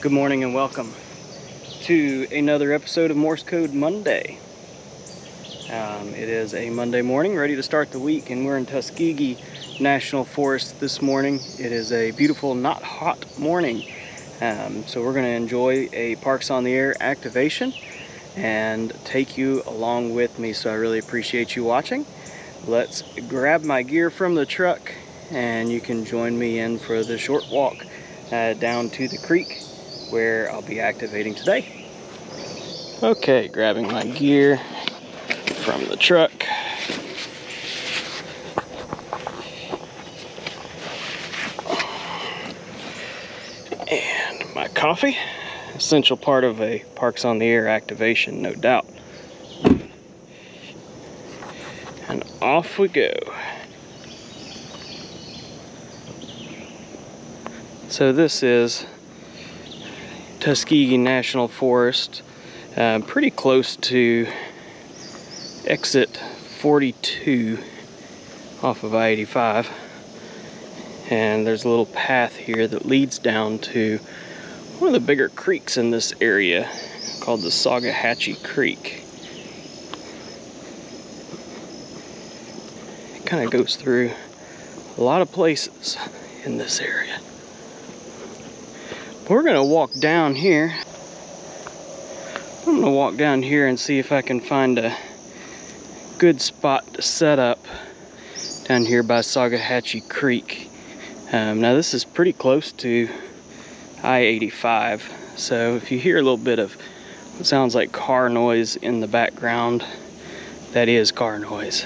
Good morning and welcome to another episode of Morse Code Monday. It is a Monday morning, ready to start the week, and we're in Tuskegee National Forest this morning. It is a beautiful, not hot morning. So we're going to enjoy a Parks on the Air activation and take you along with me. So I really appreciate you watching. Let's grab my gear from the truck and you can join me in for the short walk down to the creek where I'll be activating today. Okay, grabbing my gear from the truck. And my coffee, essential part of a Parks on the Air activation, no doubt. And off we go. So this is Tuskegee National Forest, pretty close to exit 42 off of I-85. And there's a little path here that leads down to one of the bigger creeks in this area called the Saugahatchee Creek. It kind of goes through a lot of places in this area. We're gonna walk down here. I'm gonna walk down here and see if I can find a good spot to set up down here by Saugahatchee Creek. Now this is pretty close to I-85, so if you hear a little bit of what sounds like car noise in the background, that is car noise.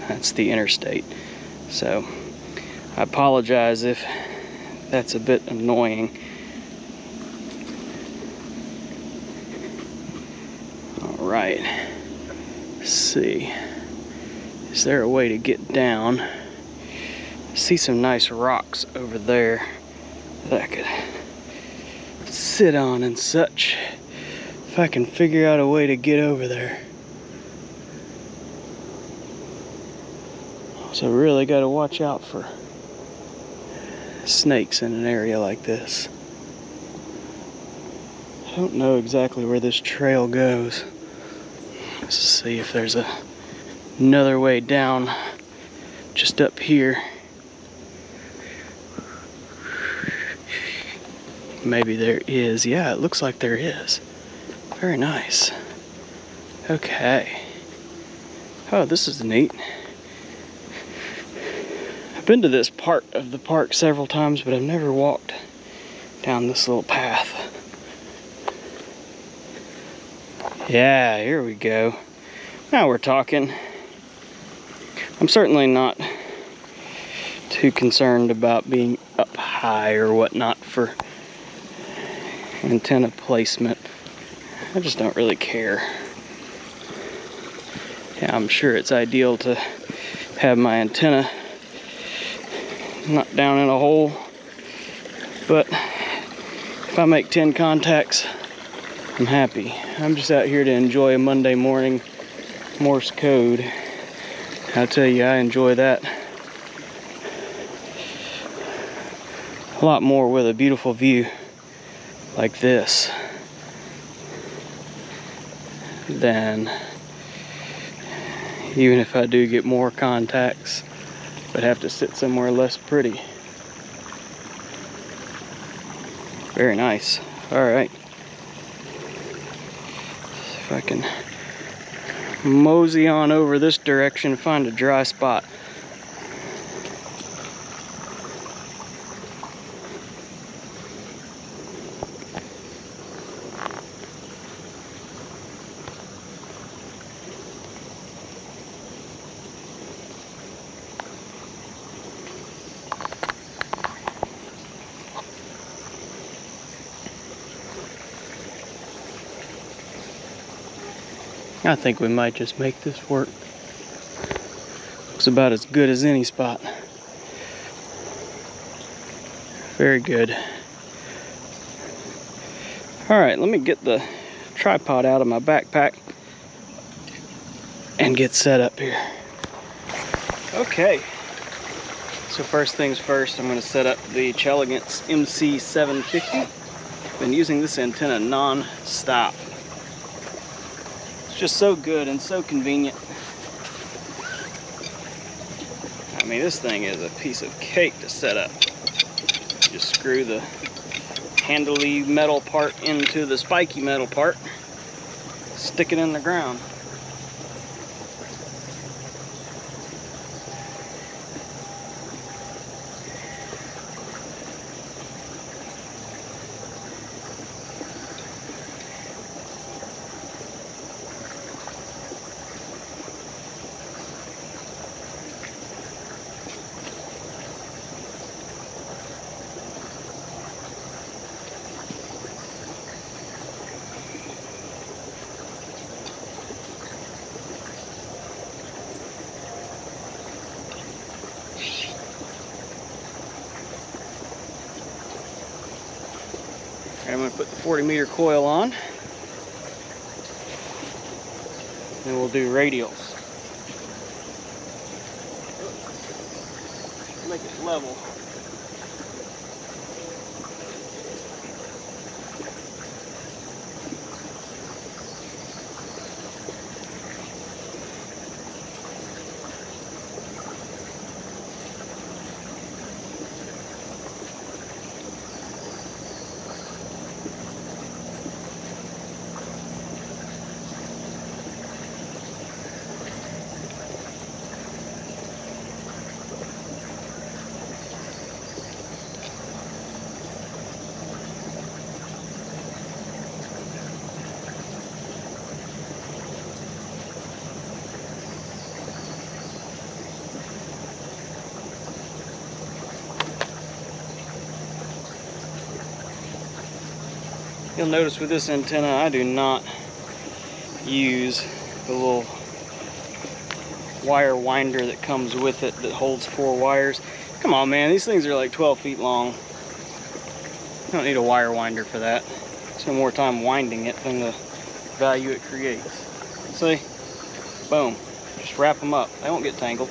That's the interstate. So I apologize if that's a bit annoying. All right, let's see. Is there a way to get down? I see some nice rocks over there that I could sit on and such, if I can figure out a way to get over there. So really got to watch out for snakes in an area like this. I don't know exactly where this trail goes. Let's see if there's another way down just up here. Maybe there is. Yeah, it looks like there is. Very nice. Okay. Oh, this is neat. I've been to this part of the park several times, but I've never walked down this little path. Yeah, here we go. Now we're talking. I'm certainly not too concerned about being up high or whatnot for antenna placement. I just don't really care. Yeah, I'm sure it's ideal to have my antenna not down in a hole, but if I make 10 contacts, I'm happy. I'm just out here to enjoy a Monday morning Morse code. I'll tell you, I enjoy that a lot more with a beautiful view like this than even if I do get more contacts, but have to sit somewhere less pretty. Very nice. All right. If I can mosey on over this direction, find a dry spot. I think we might just make this work. Looks about as good as any spot. Very good. All right, let me get the tripod out of my backpack and get set up here. Okay, so first things first, I'm going to set up the Chelegance MC750 Been using this antenna non-stop. It's just so good and so convenient. I mean, this thing is a piece of cake to set up. Just screw the handly metal part into the spiky metal part, stick it in the ground. I'm going to put the 40-meter coil on, then we'll do radials. Make it level. You'll notice with this antenna, I do not use the little wire winder that comes with it that holds 4 wires. Come on, man, these things are like 12 feet long. You don't need a wire winder for that. Spend more time winding it than the value it creates. See? Boom. Just wrap them up. They won't get tangled.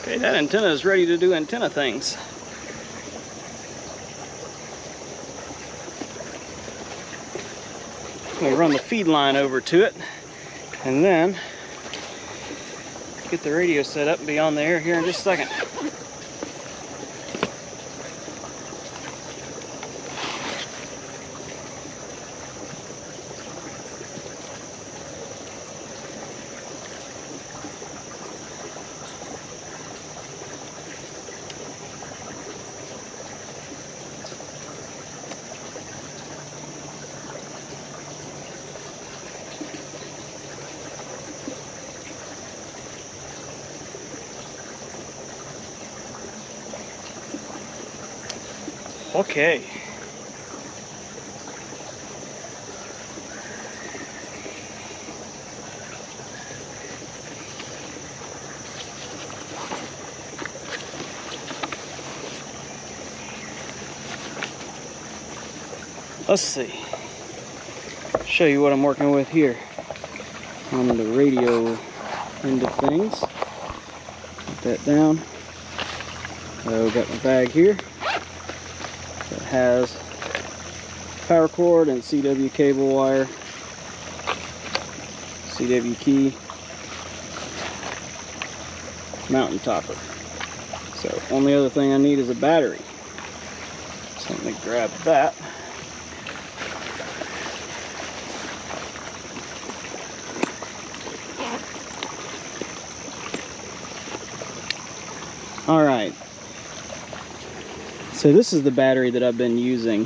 Okay, that antenna is ready to do antenna things. We run the feed line over to it, and then get the radio set up and be on the air here in just a second. Okay. Let's see. Show you what I'm working with here on the radio end of things. Put that down. So got my bag here that has power cord and CW cable wire, CW key, mountain topper. So only other thing I need is a battery. So let me grab that. All right. So this is the battery that I've been using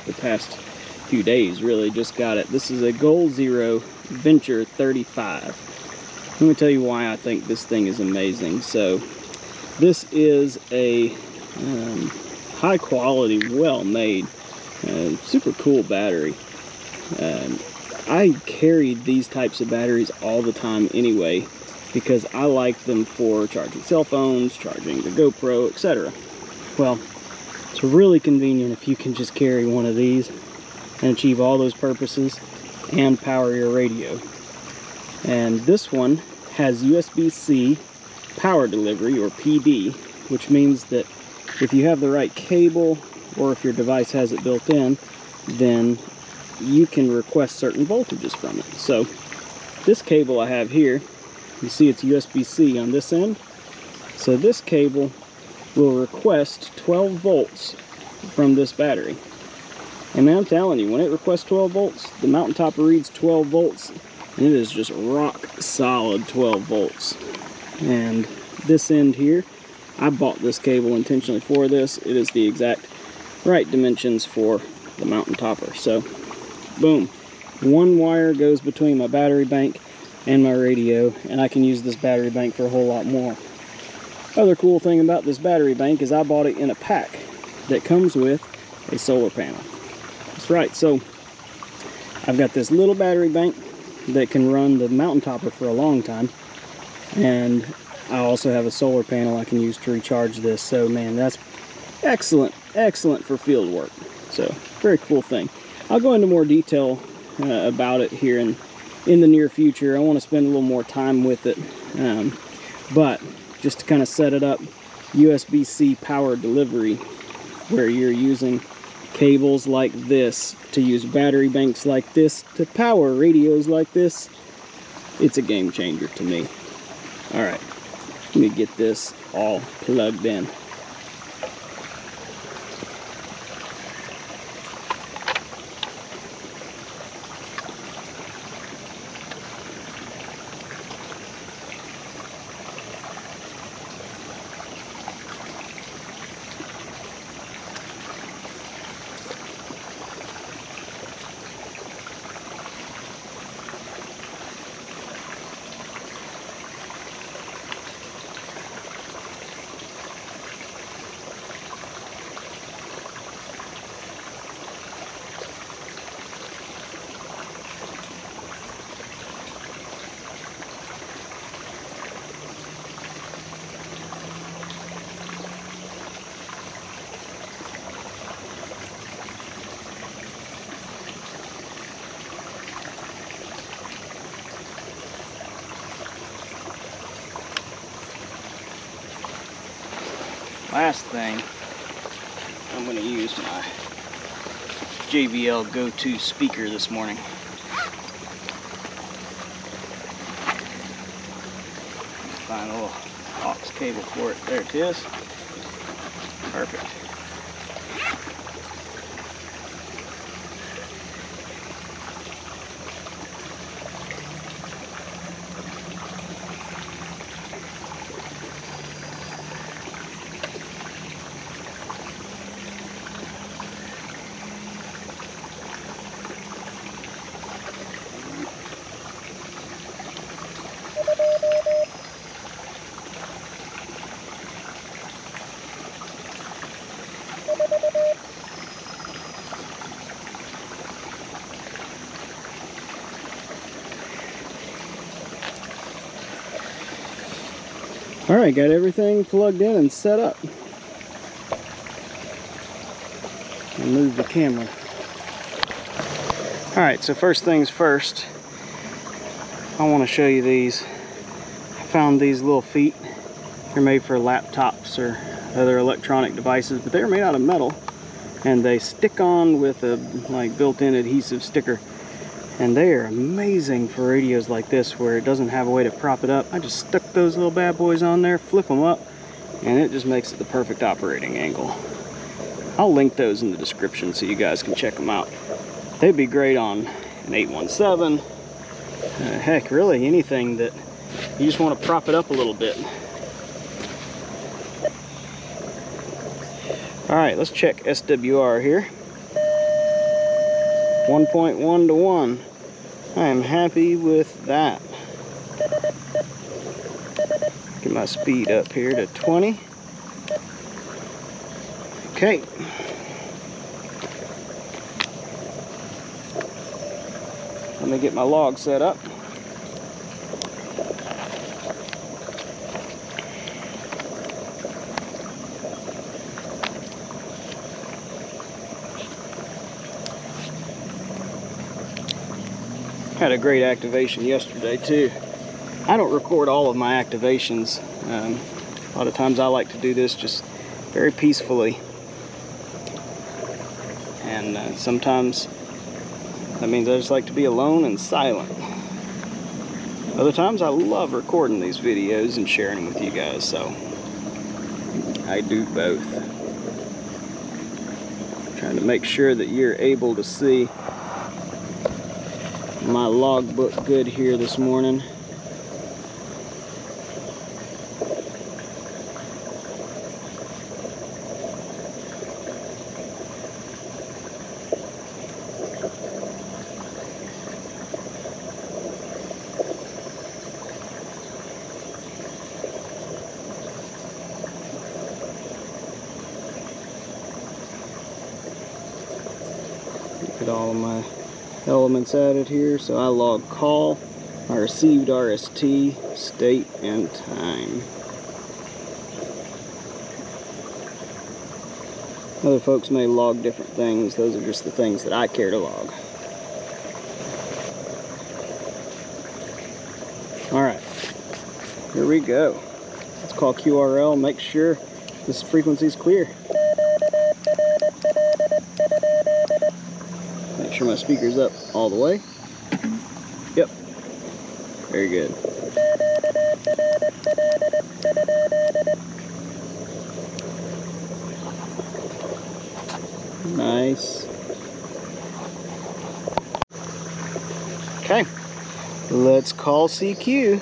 the past few days, really. Just got it. This is a Goal Zero Venture 35. Let me tell you why I think this thing is amazing. So this is a high quality, well made, super cool battery. I carried these types of batteries all the time anyway, because I like them for charging cell phones, charging the GoPro, etc. Well, it's really convenient if you can just carry one of these and achieve all those purposes and power your radio. And this one has USB-C power delivery, or PD, which means that if you have the right cable, or if your device has it built in, then you can request certain voltages from it. So this cable I have here, you see it's USB-C on this end. So this cable will request 12 volts from this battery. And man, I'm telling you, when it requests 12 volts, the mountain topper reads 12 volts, and it is just rock solid 12 volts. And this end here, I bought this cable intentionally for this. It is the exact right dimensions for the mountain topper. So, boom. One wire goes between my battery bank and my radio, and I can use this battery bank for a whole lot more. Other cool thing about this battery bank is I bought it in a pack that comes with a solar panel. That's right, so I've got this little battery bank that can run the mountain topper for a long time, and I also have a solar panel I can use to recharge this. So man, that's excellent for field work. So very cool thing. I'll go into more detail about it here in the near future. I want to spend a little more time with it, but just to kind of set it up, USB-C power delivery, where you're using cables like this to use battery banks like this to power radios like this, it's a game changer to me. All right, let me get this all plugged in. Last thing, I'm going to use my JBL Go speaker this morning. Find a little aux cable for it. There it is. Perfect. Alright, got everything plugged in and set up. I'll move the camera Alright, so first things first, I want to show you these. I found these little feet. They're made for laptops or other electronic devices, but they're made out of metal, and they stick on with a like built-in adhesive sticker. And they are amazing for radios like this where it doesn't have a way to prop it up. I just stuck those little bad boys on there, flip them up, and it just makes it the perfect operating angle. I'll link those in the description so you guys can check them out. They'd be great on an 817. Heck, really anything that you just want to prop it up a little bit. Alright, let's check SWR here. 1.1 to 1. I am happy with that. Get my speed up here to 20. Okay. Let me get my log set up. Had a great activation yesterday too. I don't record all of my activations. A lot of times I like to do this just very peacefully. And sometimes that means I just like to be alone and silent. Other times I love recording these videos and sharing them with you guys, so I do both. Trying to make sure that you're able to see my logbook good here this morning. Get all of my elements added here. So I log call, I received RST, state, and time. Other folks may log different things. Those are just the things that I care to log. Alright, here we go. Let's call QRL, make sure this frequency is clear. Make sure my speaker's up all the way. Yep. Very good. Nice. Okay. Let's call CQ.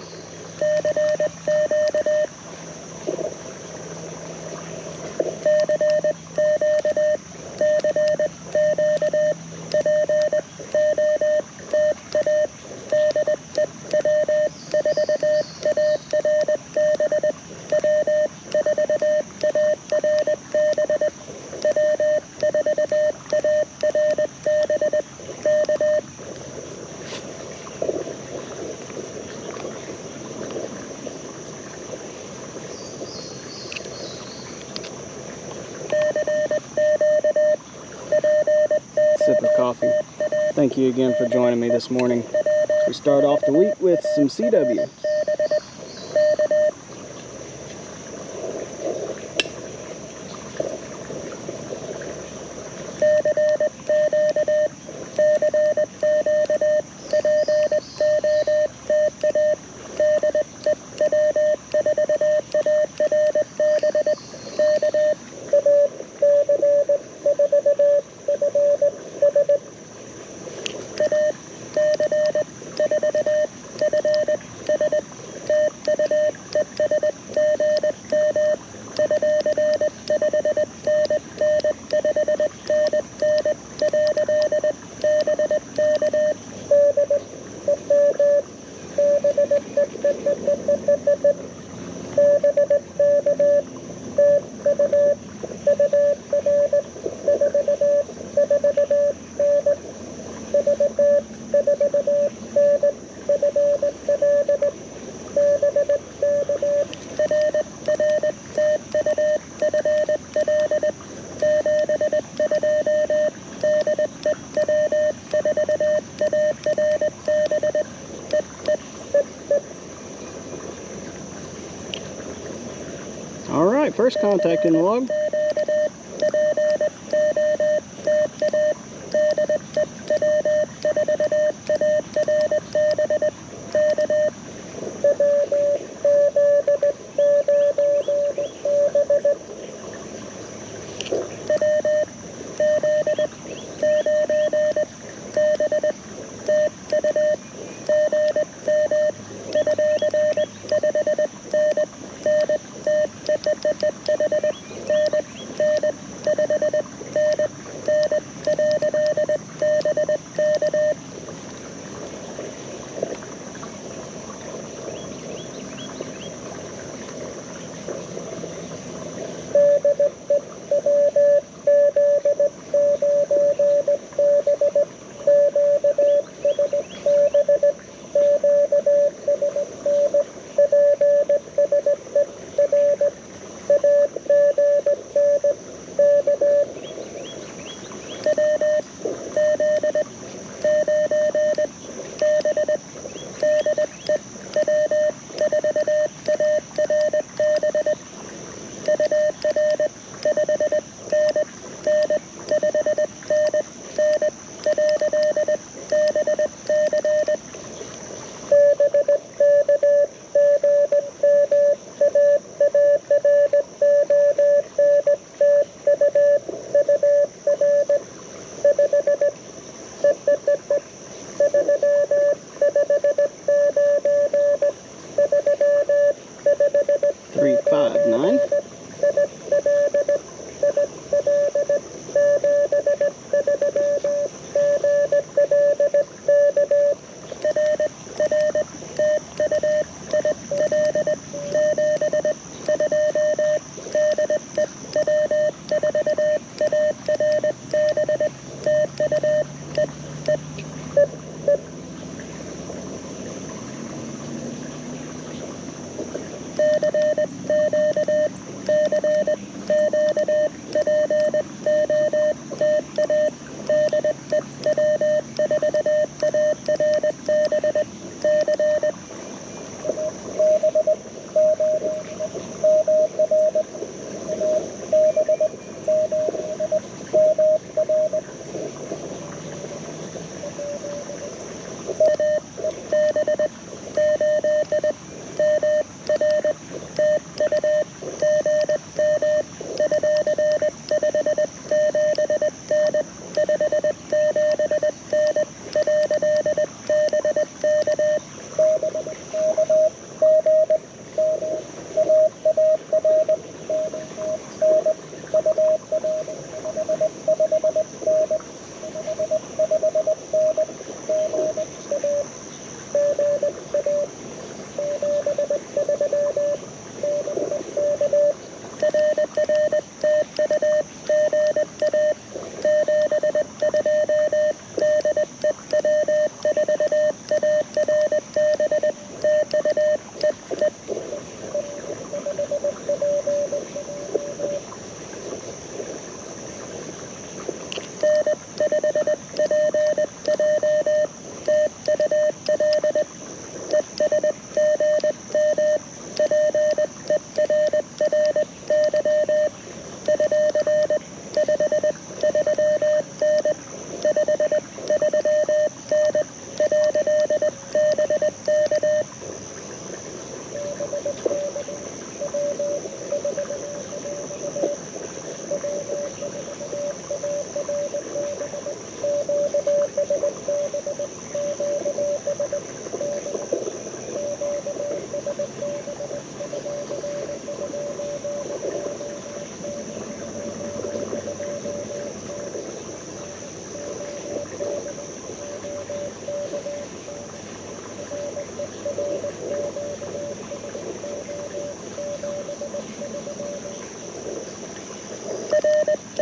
Sip of coffee. Thank you again for joining me this morning. We start off the week with some CW. Morse contact in the log.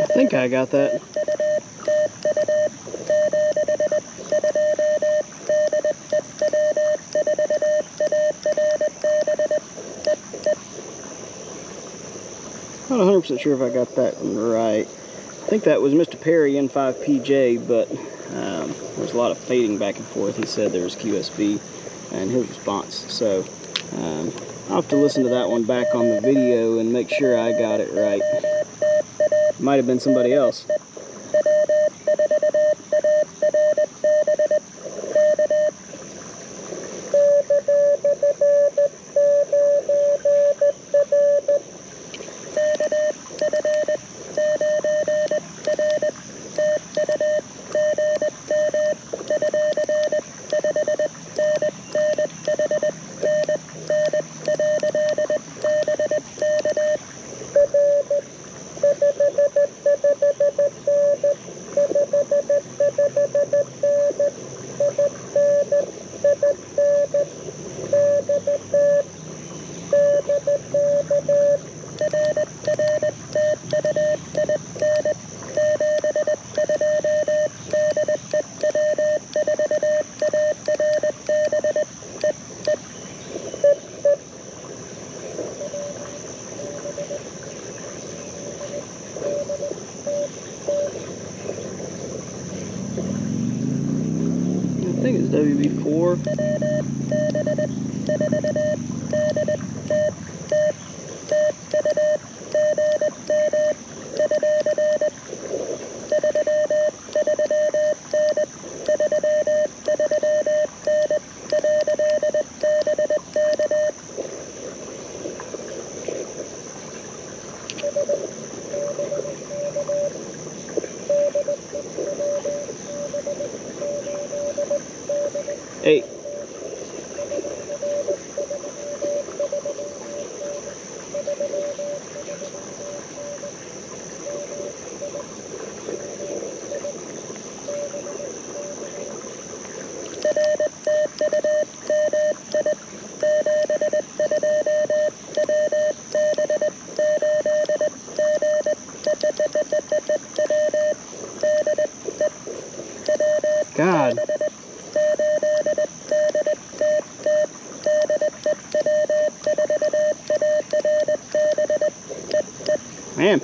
I think I got that. Not 100% sure if I got that one right. I think that was Mr. Perry N5PJ, but there was a lot of fading back and forth. He said there was QSB in his response. So I'll have to listen to that one back on the video and make sure I got it right. Might have been somebody else. I think it's WB4. Hey. God. Man.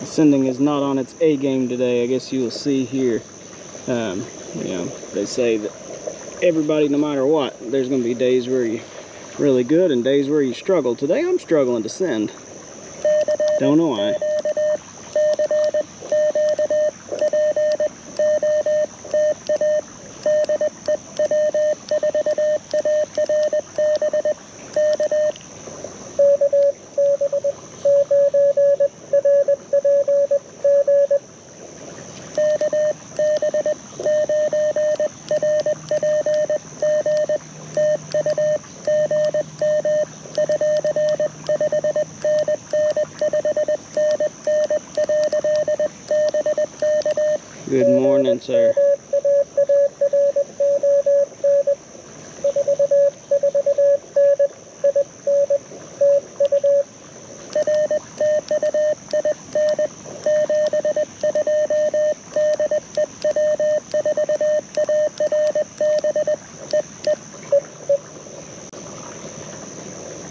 Sending is not on its A game today. I guess you'll see here. You know, they say that everybody, no matter what, there's going to be days where you're really good and days where you struggle. Today I'm struggling to send. Don't know why. Good morning, sir.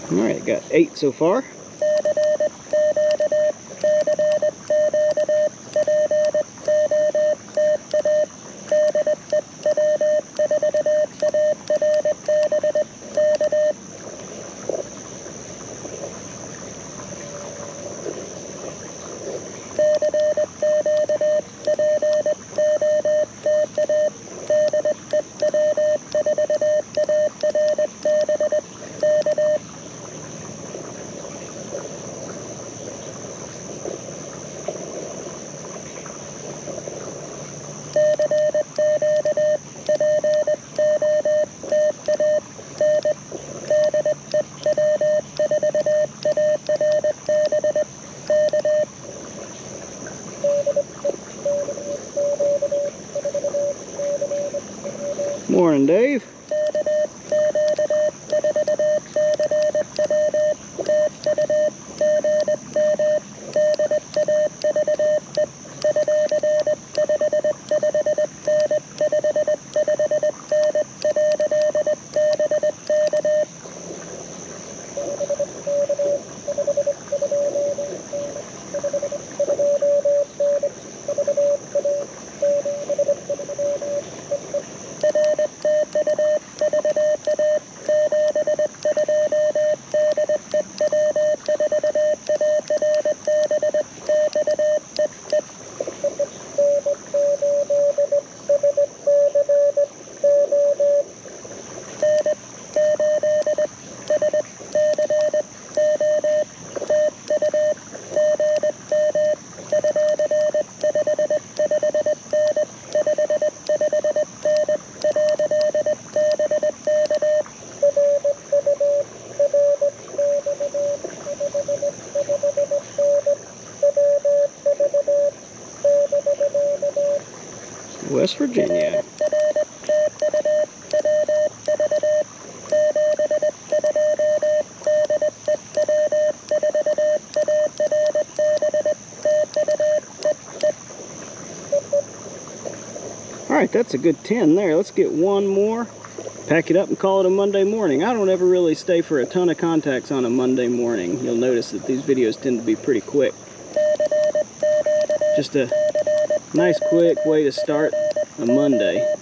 All right, got 8 so far. Morning, Dave. West Virginia. Alright, that's a good 10 there. Let's get one more, pack it up, and call it a Monday morning. I don't ever really stay for a ton of contacts on a Monday morning. You'll notice that these videos tend to be pretty quick. Just a nice quick way to start a Monday.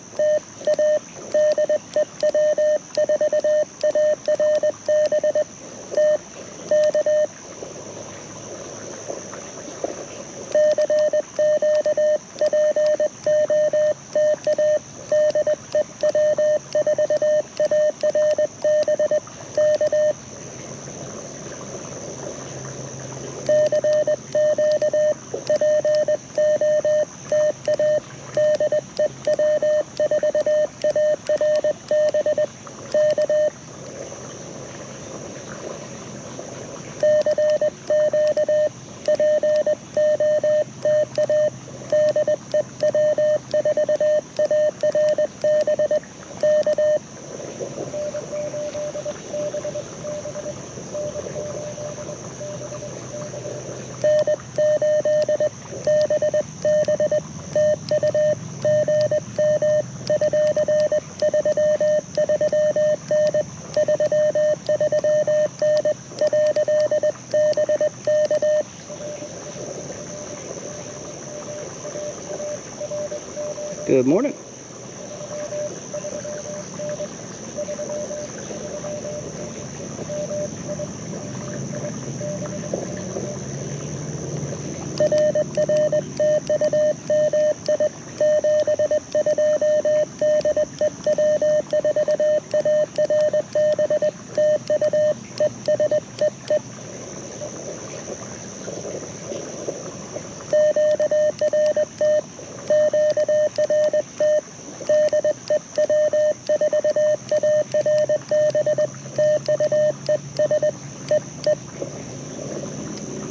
Good morning.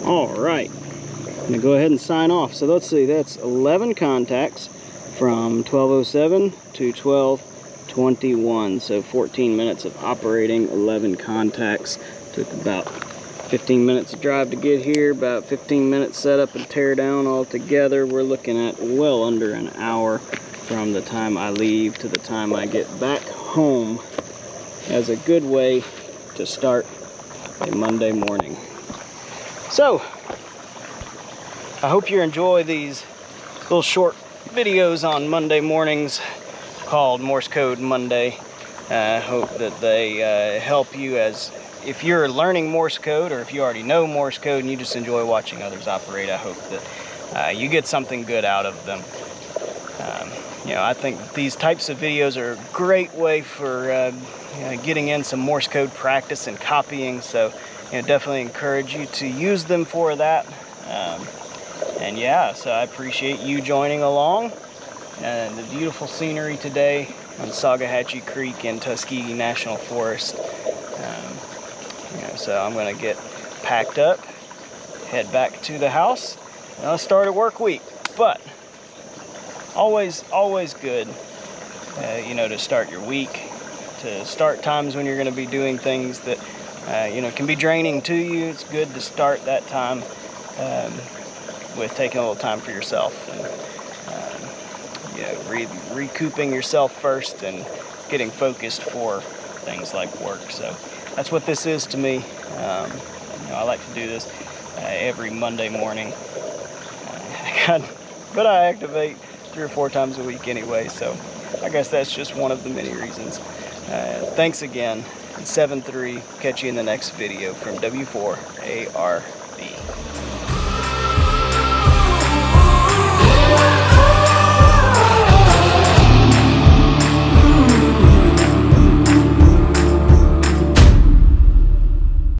Alright, I'm going to go ahead and sign off. So let's see, that's 11 contacts from 12:07 to 12:21. So 14 minutes of operating, 11 contacts. Took about 15 minutes to drive to get here, about 15 minutes setup and tear down altogether. We're looking at well under an hour from the time I leave to the time I get back home, as a good way to start a Monday morning. So, I hope you enjoy these little short videos on Monday mornings called Morse Code Monday. I hope that they help you, as if you're learning Morse code, or if you already know Morse code and you just enjoy watching others operate. I hope that you get something good out of them. You know, I think these types of videos are a great way for getting in some Morse code practice and copying. So, definitely encourage you to use them for that. And yeah, so I appreciate you joining along. And the beautiful scenery today on Sagahatchee Creek in Tuskegee National Forest. So I'm going to get packed up, head back to the house, and I'll start a work week. But always good you know, to start your week, to start times when you're going to be doing things that, you know, can be draining to you. It's good to start that time with taking a little time for yourself and, you know, recouping yourself first and getting focused for things like work. So that's what this is to me. You know, I like to do this every Monday morning. But I activate 3 or 4 times a week anyway, so I guess that's just one of the many reasons. Thanks again. 7-3. Catch you in the next video from W4AR.